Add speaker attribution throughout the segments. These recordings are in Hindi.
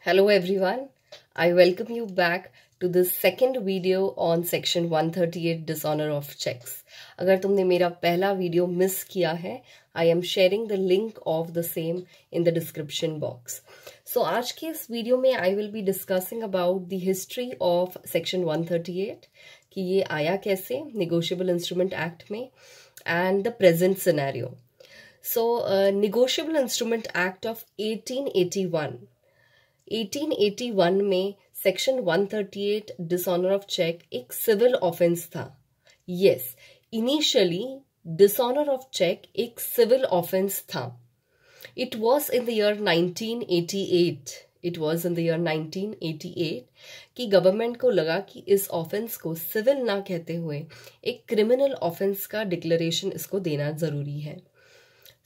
Speaker 1: Hello everyone, I welcome you back to this second video on section 138 dishonor of checks. अगर तुमने मेरा पहला वीडियो मिस किया है, I am sharing the link of the same in the description box. So आज के इस वीडियो में I will be discussing about the history of section 138 कि ये आया कैसे Negotiable Instrument Act में and the present scenario. So Negotiable Instrument Act of 1881 में सेक्शन 138 डिसऑनर ऑफ चेक एक सिविल ऑफेंस था. Yes, initially dishonour of cheque एक सिविल ऑफेंस था. It was in the year 1988 कि गवर्नमेंट को लगा कि इस ऑफेंस को सिविल ना कहते हुए एक क्रिमिनल ऑफेंस का डिक्लेरेशन इसको देना जरूरी है.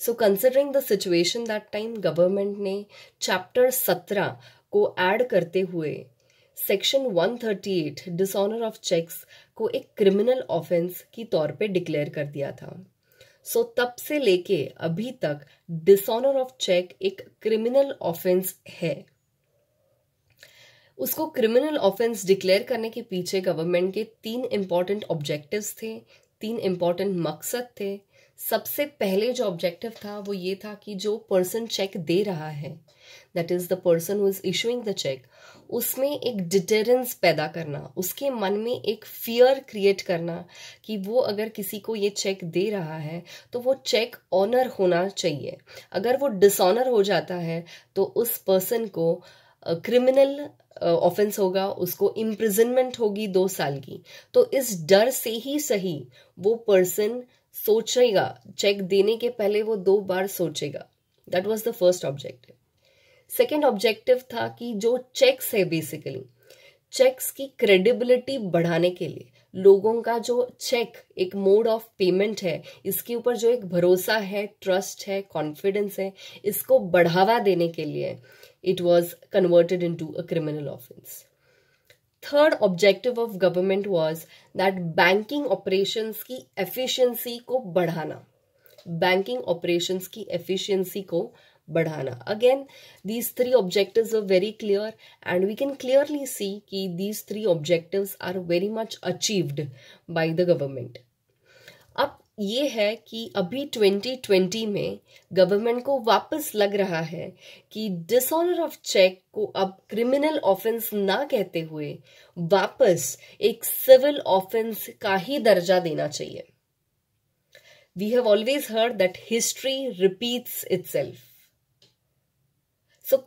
Speaker 1: So considering the situation that time government ने चैप्टर 17 को ऐड करते हुए सेक्शन 138 डिसऑनर ऑफ चेक्स को एक क्रिमिनल ऑफेंस की तौर पे डिक्लेयर कर दिया था. सो तब से लेके अभी तक डिसऑनर ऑफ चेक एक क्रिमिनल ऑफेंस है. उसको क्रिमिनल ऑफेंस डिक्लेयर करने के पीछे गवर्नमेंट के 3 इंपॉर्टेंट ऑब्जेक्टिव्स थे, 3 इंपॉर्टेंट मकसद थे. सबसे पहले जो ऑब्जेक्टिव था वो ये था कि जो पर्सन चेक दे रहा है, that is the person who is issuing the cheque, उसमें एक डिटरेंस पैदा करना, उसके मन में एक फियर क्रिएट करना कि वो अगर किसी को ये चेक दे रहा है तो वो चेक ऑनर होना चाहिए. अगर वो डिसऑनर हो जाता है तो उस पर्सन को क्रिमिनल ऑफेंस होगा, उसको इम्प्रिजनमेंट होगी 2 साल की. तो इस डर से ही सही वो पर्सन सोचेगा, चेक देने के पहले वो 2 बार सोचेगा. That was the first objective. Second objective था कि जो चेक्स है, बेसिकली चेक्स की क्रेडिबिलिटी बढ़ाने के लिए, लोगों का जो चेक एक मोड ऑफ पेमेंट है, इसके ऊपर जो एक भरोसा है, ट्रस्ट है, कॉन्फिडेंस है, इसको बढ़ावा देने के लिए it was converted into a criminal offence. Third objective of government was that banking operations की एफिशिएंसी को बढ़ाना, बैंकिंग ऑपरेशंस की एफिशिएंसी को बढ़ाना. Again these 3 objectives are very clear and we can clearly see कि these 3 objectives are very much achieved by the government. अब ये है कि अभी 2020 में गवर्नमेंट को वापस लग रहा है कि डिसऑनर ऑफ चेक को अब क्रिमिनल ऑफेंस ना कहते हुए वापस एक सिविल ऑफेंस का ही दर्जा देना चाहिए. We have always heard that history repeats itself.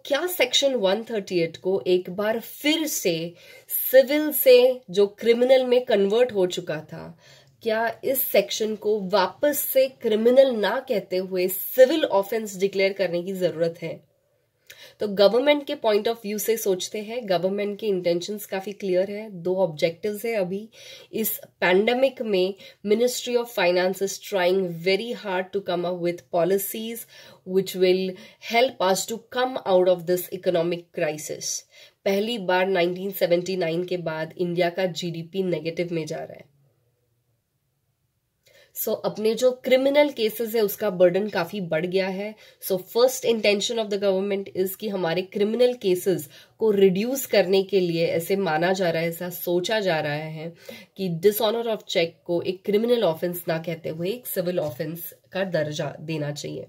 Speaker 1: क्या सेक्शन 138 को एक बार फिर से सिविल से जो क्रिमिनल में कन्वर्ट हो चुका था, क्या इस सेक्शन को वापस से क्रिमिनल ना कहते हुए सिविल ऑफेंस डिक्लेयर करने की जरूरत है? तो गवर्नमेंट के पॉइंट ऑफ व्यू से सोचते हैं, गवर्नमेंट के इंटेंशंस काफी क्लियर है. 2 ऑब्जेक्टिव्स है. अभी इस पैंडेमिक में ministry of finance is trying very hard to come up with policies which will help us to come out of this economic crisis. पहली बार 1979 के बाद इंडिया का जीडीपी नेगेटिव में जा रहा है. सो अपने जो क्रिमिनल केसेस है उसका बर्डन काफी बढ़ गया है. So first intention of the government is कि हमारे क्रिमिनल केसेस को रिड्यूस करने के लिए ऐसे माना जा रहा है, ऐसा सोचा जा रहा है कि डिसऑनर ऑफ चेक को एक क्रिमिनल ऑफेंस ना कहते हुए एक सिविल ऑफेंस का दर्जा देना चाहिए.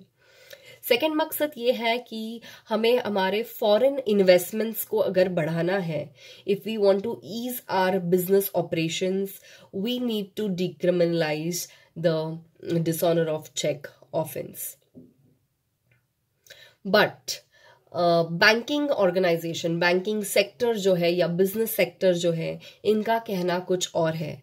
Speaker 1: सेकेंड मकसद ये है कि हमें हमारे फॉरेन इन्वेस्टमेंट्स को अगर बढ़ाना है, if we want to ease our business operations, we need to decriminalise the dishonour of cheque offence. But banking organisation, banking sector जो है या बिजनेस सेक्टर जो है, इनका कहना कुछ और है.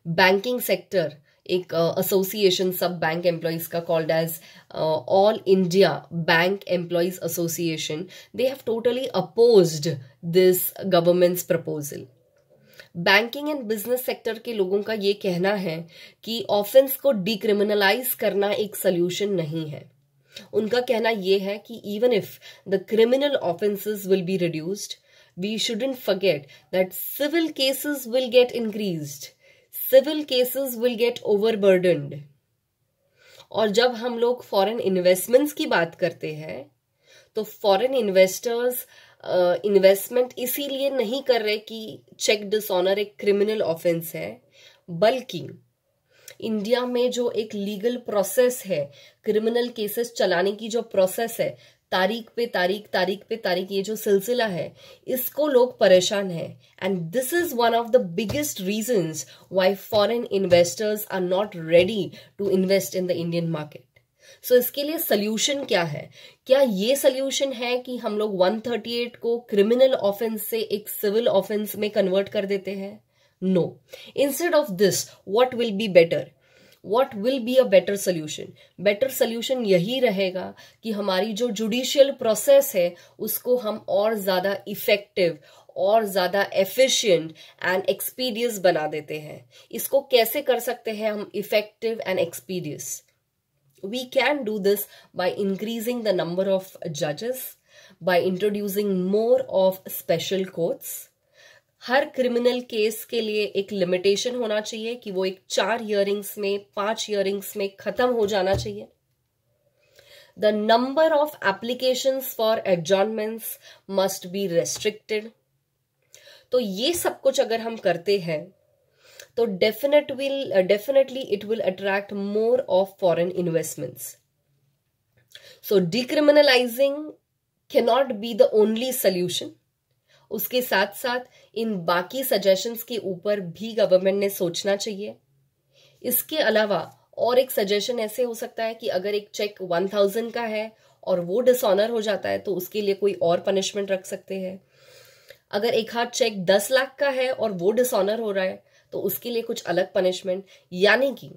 Speaker 1: बैंकिंग सेक्टर एक एसोसिएशन सब बैंक एम्प्लॉइज का called as all India bank employees association, they have totally opposed this government's proposal. Banking and business sector के लोगों का ये कहना है कि ऑफेंस को डिक्रिमिनलाइज करना एक सोल्यूशन नहीं है. उनका कहना ये है कि even if the criminal offences will be reduced, we shouldn't forget that civil cases will get increased, civil cases will get overburdened. और जब हम लोग फॉरेन इन्वेस्टमेंट्स की बात करते हैं तो फॉरेन इन्वेस्टर्स इन्वेस्टमेंट इसीलिए नहीं कर रहे कि चेक डिसऑनर एक क्रिमिनल ऑफेंस है, बल्कि इंडिया में जो एक लीगल प्रोसेस है, क्रिमिनल केसेस चलाने की जो प्रोसेस है, तारीख पे तारीख ये जो सिलसिला है, इसको लोग परेशान है। And this is one of the biggest reasons why foreign investors are not ready to invest in the Indian market. So इसके लिए सोल्यूशन क्या है? क्या ये सोल्यूशन है कि हम लोग 138 को क्रिमिनल ऑफेंस से एक सिविल ऑफेंस में कन्वर्ट कर देते हैं? No. Instead of this, what will be better? What will be a better solution? Better solution यही रहेगा कि हमारी जो जुडिशियल प्रोसेस है उसको हम और ज्यादा इफेक्टिव और ज्यादा एफिशिएंट एंड एक्सपीडियस बना देते हैं। इसको कैसे कर सकते हैं हम effective and expeditious? We can do this by increasing the number of judges, by introducing more of special courts. Her criminal case के लिए एक लिमिटेशन होना चाहिए कि वो एक 4 हियरिंग्स में, 5 हियरिंग्स में खत्म हो जाना चाहिए। The number of applications for adjournments must be restricted. तो ये सब कुछ अगर हम करते हैं तो definitely it will attract more of foreign investments. So decriminalising can not be the only solution. उसके साथ साथ इन बाकी सजेशंस के ऊपर भी गवर्नमेंट ने सोचना चाहिए। इसके अलावा और एक सजेशन ऐसे हो सकता है कि अगर एक चेक 1000 का है और वो डिसऑनर हो जाता है तो उसके लिए कोई और पनिशमेंट रख सकते हैं। अगर एक हाथ चेक 10 लाख का है और वो डिसऑनर हो रहा है तो उसके लिए कुछ अलग पनिशमेंट, यानी कि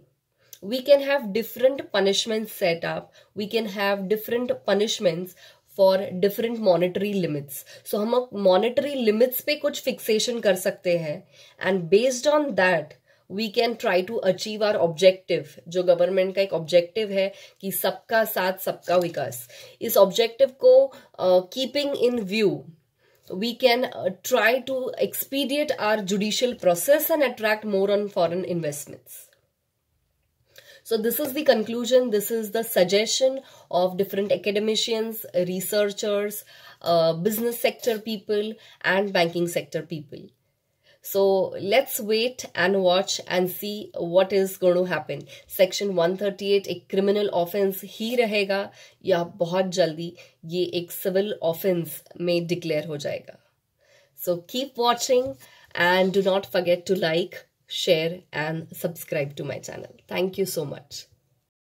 Speaker 1: we can have different punishments set up, we can have different punishments for different monetary limits. So हम मॉनेटरी लिमिट्स पे कुछ फिक्सेशन कर सकते हैं and based on that we can try to achieve our objective. जो गवर्नमेंट का एक ऑब्जेक्टिव है कि सबका साथ सबका विकास, इस ऑब्जेक्टिव को keeping in view we can try to expedite our judicial process and attract more on foreign investments. So this is the conclusion, this is the suggestion of different academicians, researchers, business sector people and banking sector people. So let's wait and watch and see what is going to happen. Section 138 एक criminal offense ही रहेगा या बहुत जल्दी ये एक civil offense में declare हो जाएगा. So keep watching and do not forget to like, share and subscribe to my channel. Thank you so much.